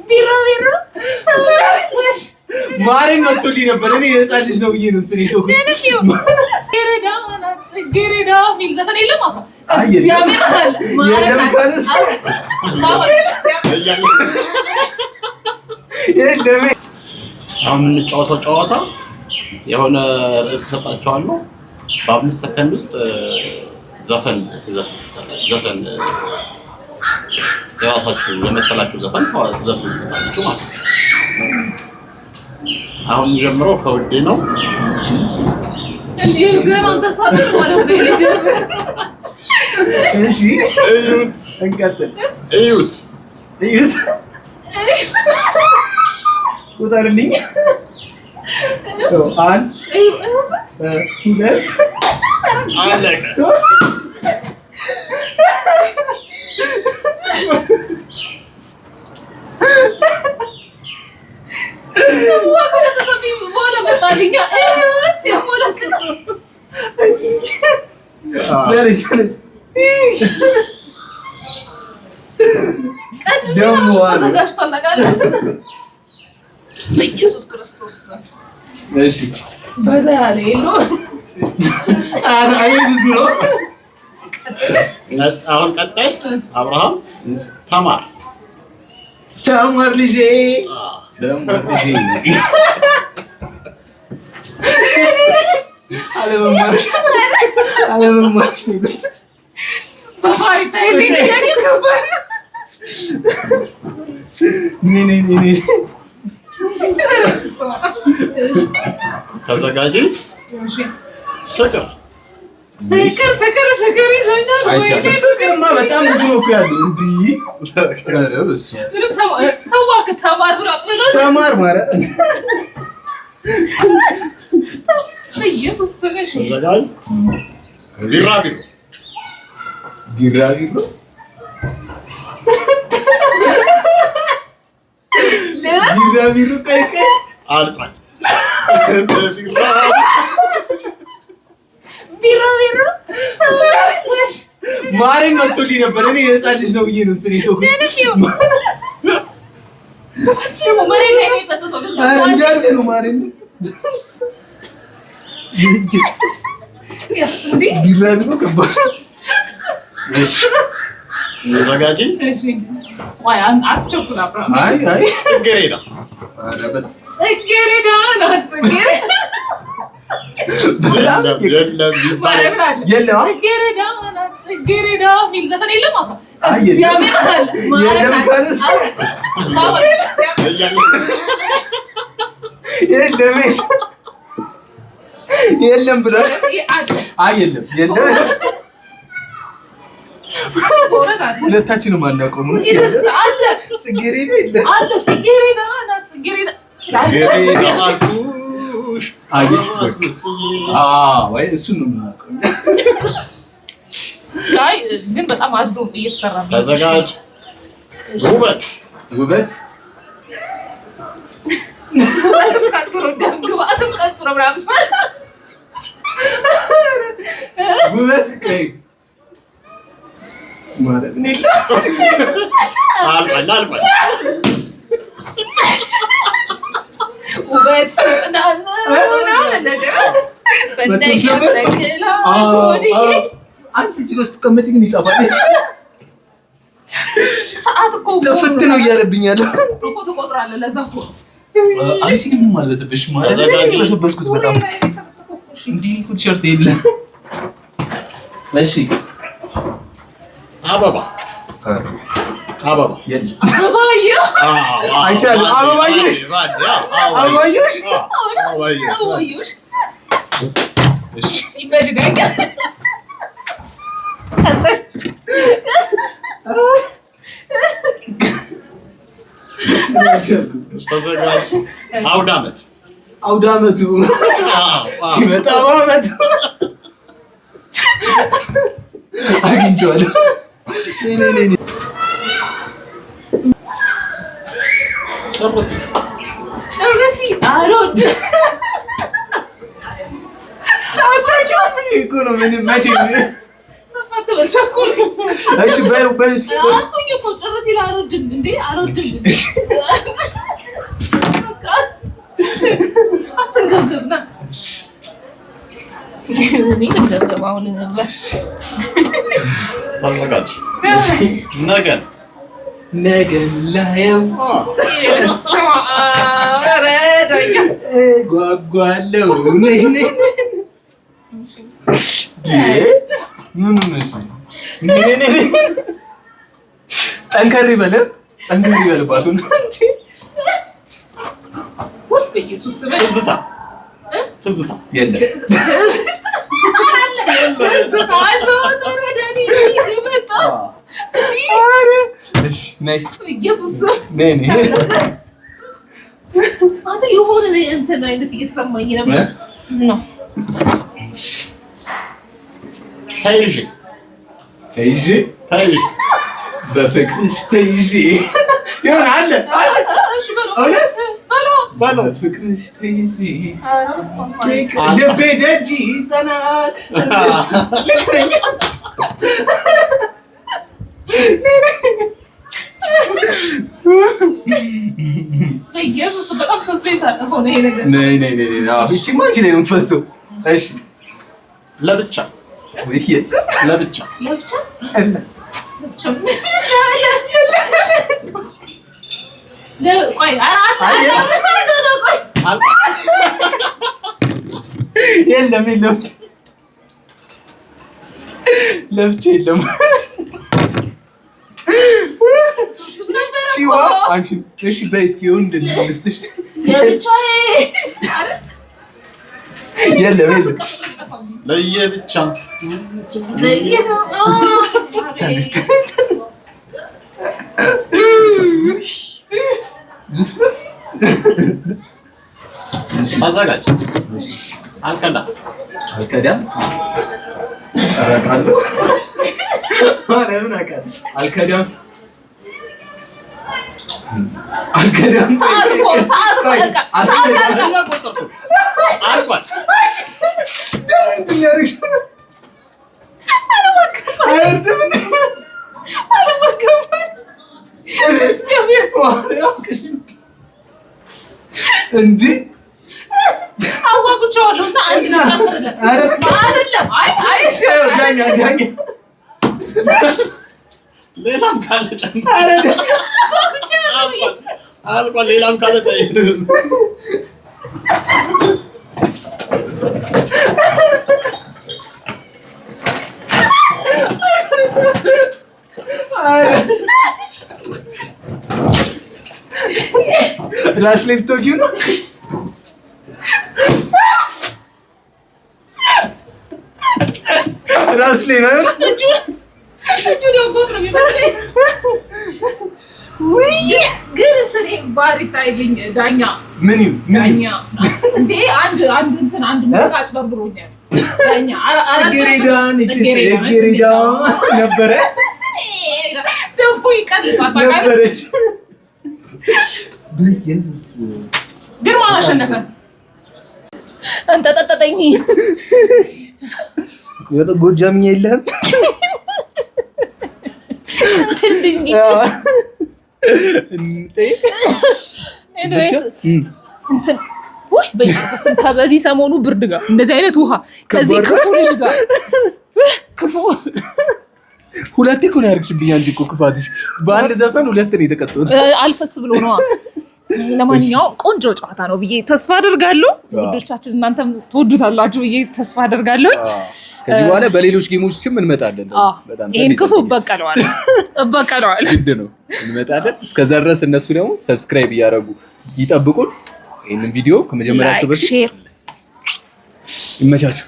ቢራቢሮ ማርያም መጥቶልኝ ነበር። እኔ የህፃን ልጅ ነው ብዬ ነው ስኔ ተውኩ። ጽጌረዳ የሚል ዘፈን የለም አባ አሁን የምንጫወተው ጨዋታ የሆነ ርዕስ ሰጣቸዋለሁ። በ5 ሰከንድ ውስጥ ዘፈን ትዘፍኑታላችሁ። ዘፈን የራሳችሁ የመሰላችሁ ዘፈን ትዘፍኑታላችሁ ማለት ነው። አሁን ጀምሮ ከውዴ ነው። እሺ እዩት፣ እንቀጥል። እዩት፣ እዩት፣ ቁጠርልኝ። 1 2 አለቀ። ኢየሱስ ክርስቶስ እሺ በዛ ያለ የለው አይ ብዙ ነው። አሁን ቀጣይ አብርሃም ተማር ተማር ልጄ ተማር ልጄ አለመማርሽ ነው ጉድ በፋይታይ ለየኝ ከበር ኔ ተዘጋጂ። ፍቅር ይዞኛል ወይ? ፍቅርማ በጣም ብዙ ነው እኮ ያለው እንዴ! ተማር ማለት ኢየሱስ ሰለሽ ተዘጋጅ። ቢራቢሮ ቢራቢሮ ቢራቢሮ ቀይ አልቋል። ቢራቢሮ ማርያም መጥቶልኝ ነበር። እኔ የህፃን ልጅ ነው ብዬ ነው ስኔ ተውኩ። እንዳለ ነው ማርያም ቢራቢሮ ከባድ። ተዘጋጂ። አትቸኩል አብርሃም። አይ ጽጌረዳ ጽጌረዳ ናት። ጽጌረዳ የሚል ዘፈን የለም አባ እግዚአብሔር አለ የለም ብሏል። አይ የለም ሁለታችንም አናውቀውም። ጽጌረዳ የለም አለ ጽጌረዳ ናት። ጽጌረዳ ወይ እሱን ነው የምናውቀው። አይ ግን በጣም አድሮ እየተሰራ ነው። ተዘጋጅ። ውበት ውበት ውበት ቀይ ማለት አልቋል። ውበት አንቺ እዚህ ጋር ስትቀመጪ ግን ይጠፋል። ሰዓት እኮ ተፈት ነው እያለብኝ ያለው እኮ ትቆጥራለህ። ለዛ እኮ አንቺ ግን ምን አልበሰበሽ ማለት ነው። በሰበስኩት በጣም እንዲህ እኮ ቲሸርት የለም። እሺ አበባ አይቻልም። አበባዮሽ አውደ ዓመቱ ሲመጣ በዓመቱ አግኝቼዋለሁ። ጨርሲ አሮድ ቸኮል እሺ በይ እስኪ አልኩኝ እኮ ጨርስ ይላል። አልወድም እንዴ አልወድም። አትንገብገብና እኔ እንገብገብ አሁን ተዘጋጅ። ነገን ላየው ጓጓለሁ። ጠንከር ይበል ባቱን ትዝታ የለም አንተ የሆነ እንትን አይነት እየተሰማኝ ነበር ነው። ተይዤ በፍቅርሽ ተይዤ ይሆን አለ በፍቅርሽ ተይዤ ልቤ ደጅ ይጸናል። ኢየሱስ በጣም ሰስፔንስ አለ ሆነ ይሄ ነገር። ነይ እቺ ማንቺ ላይ ነው የምትፈሰው። እሺ ለብቻ የለም ለብቻ የለም። አንቺ እሺ በይ እስኪ ወንድ ልስጥሽ። የለም ለየብቻ አዘጋጅ። አልከዳም እንዴ አዋቁቻለሁ እና አንድ አይደለም። ሌላም ካለ አልቋል። ሌላም ካለ ራስ ላይ ብትወጊው ነው። ራስ ላይ ነው እጁ ነው ጎትሮ የሚመስለኝ። ግን እኔ ባሪታ ይልኝ ዳኛ ዳኛ እንዴ አንድ ሙቃጭ በርብሮኛል። ዳኛ ጽጌረዳ ነበረ ደቡ ይቀንሳል ነበረች። በኢየሱስ ግን ማን አሸነፈ? እንጠጠጠጠኝ ጎጃምኛ የለህም ከበዚህ ሰሞኑ ብርድ ጋር እንደዚህ አይነት ውሃ ከዚህ ክፉ ልጅ ጋር ክፉ ሁለቴ እኮ ነው ያደርግሽብኝ። አንቺ እኮ ክፋትሽ በአንድ ዘፈን ሁለት ነው የተቀጠሉት። አልፈስ ብሎ ነው። ለማንኛውም ቆንጆ ጨዋታ ነው ብዬ ተስፋ አደርጋለሁ። ውዶቻችን እናንተም ትወዱታላችሁ ብዬ ተስፋ አደርጋለሁ። ከዚህ በኋላ በሌሎች ጌሞችም እንመጣለን። ይሄን ክፉ እበቀለዋለሁ ግድ ነው እንመጣለን። እስከዛ ድረስ እነሱ ደግሞ ሰብስክራይብ እያደረጉ ይጠብቁን። ይህንን ቪዲዮ ከመጀመሪያቸው በፊት ይመቻችሁ።